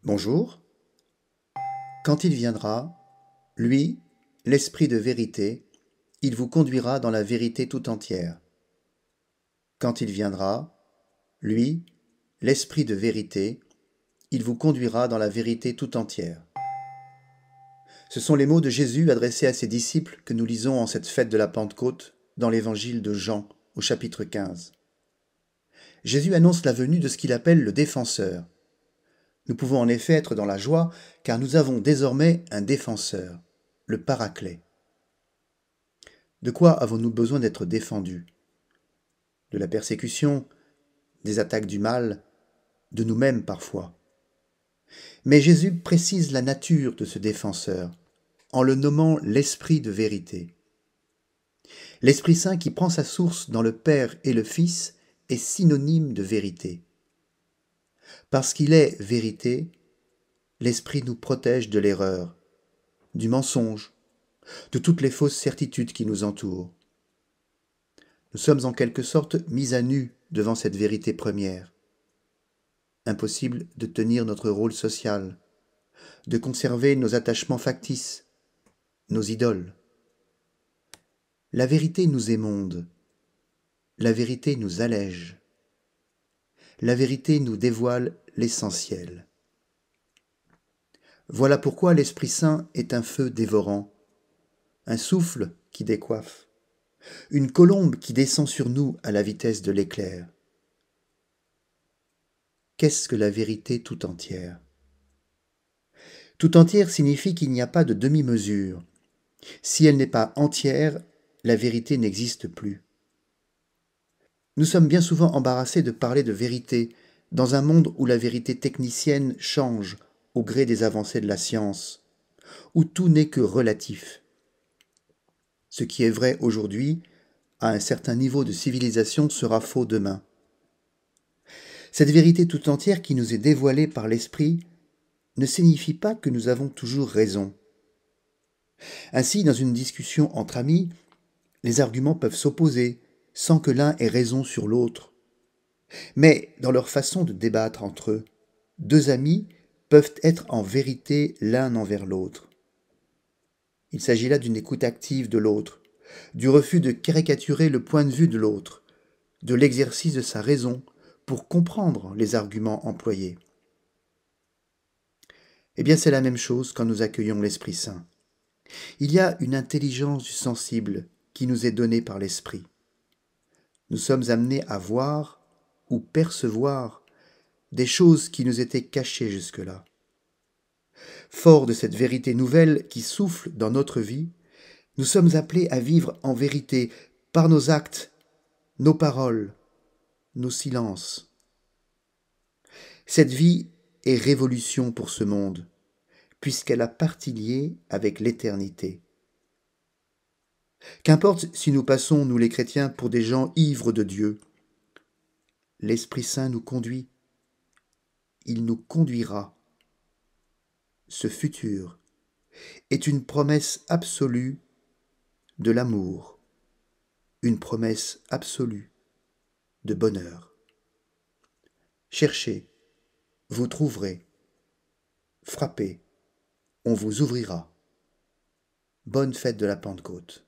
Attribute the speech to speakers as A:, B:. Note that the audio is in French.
A: Bonjour. Quand il viendra, lui, l'Esprit de vérité, il vous conduira dans la vérité tout entière. Quand il viendra, lui, l'Esprit de vérité, il vous conduira dans la vérité tout entière. Ce sont les mots de Jésus adressés à ses disciples que nous lisons en cette fête de la Pentecôte dans l'évangile de Jean au chapitre 15. Jésus annonce la venue de ce qu'il appelle le défenseur. Nous pouvons en effet être dans la joie car nous avons désormais un défenseur, le Paraclet. De quoi avons-nous besoin d'être défendus? De la persécution, des attaques du mal, de nous-mêmes parfois. Mais Jésus précise la nature de ce défenseur en le nommant l'Esprit de vérité. L'Esprit Saint qui prend sa source dans le Père et le Fils est synonyme de vérité. Parce qu'il est vérité, l'Esprit nous protège de l'erreur, du mensonge, de toutes les fausses certitudes qui nous entourent. Nous sommes en quelque sorte mis à nu devant cette vérité première. Impossible de tenir notre rôle social, de conserver nos attachements factices, nos idoles. La vérité nous émonde, la vérité nous allège, la vérité nous dévoile l'essentiel. Voilà pourquoi l'Esprit Saint est un feu dévorant, un souffle qui décoiffe, une colombe qui descend sur nous à la vitesse de l'éclair. Qu'est-ce que la vérité tout entière? Tout entière signifie qu'il n'y a pas de demi-mesure. Si elle n'est pas entière, la vérité n'existe plus. Nous sommes bien souvent embarrassés de parler de vérité dans un monde où la vérité technicienne change au gré des avancées de la science, où tout n'est que relatif. Ce qui est vrai aujourd'hui, à un certain niveau de civilisation, sera faux demain. Cette vérité tout entière qui nous est dévoilée par l'Esprit ne signifie pas que nous avons toujours raison. Ainsi, dans une discussion entre amis, les arguments peuvent s'opposer sans que l'un ait raison sur l'autre. Mais dans leur façon de débattre entre eux, deux amis peuvent être en vérité l'un envers l'autre. Il s'agit là d'une écoute active de l'autre, du refus de caricaturer le point de vue de l'autre, de l'exercice de sa raison pour comprendre les arguments employés. Eh bien, c'est la même chose quand nous accueillons l'Esprit Saint. Il y a une intelligence du sensible qui nous est donnée par l'Esprit. Nous sommes amenés à voir ou percevoir des choses qui nous étaient cachées jusque-là. Forts de cette vérité nouvelle qui souffle dans notre vie, nous sommes appelés à vivre en vérité par nos actes, nos paroles, nos silences. Cette vie est révolution pour ce monde, puisqu'elle a partie liée avec l'éternité. Qu'importe si nous passons, nous les chrétiens, pour des gens ivres de Dieu, l'Esprit Saint nous conduit. Il nous conduira. Ce futur est une promesse absolue de l'amour, une promesse absolue de bonheur. Cherchez, vous trouverez. Frappez, on vous ouvrira. Bonne fête de la Pentecôte.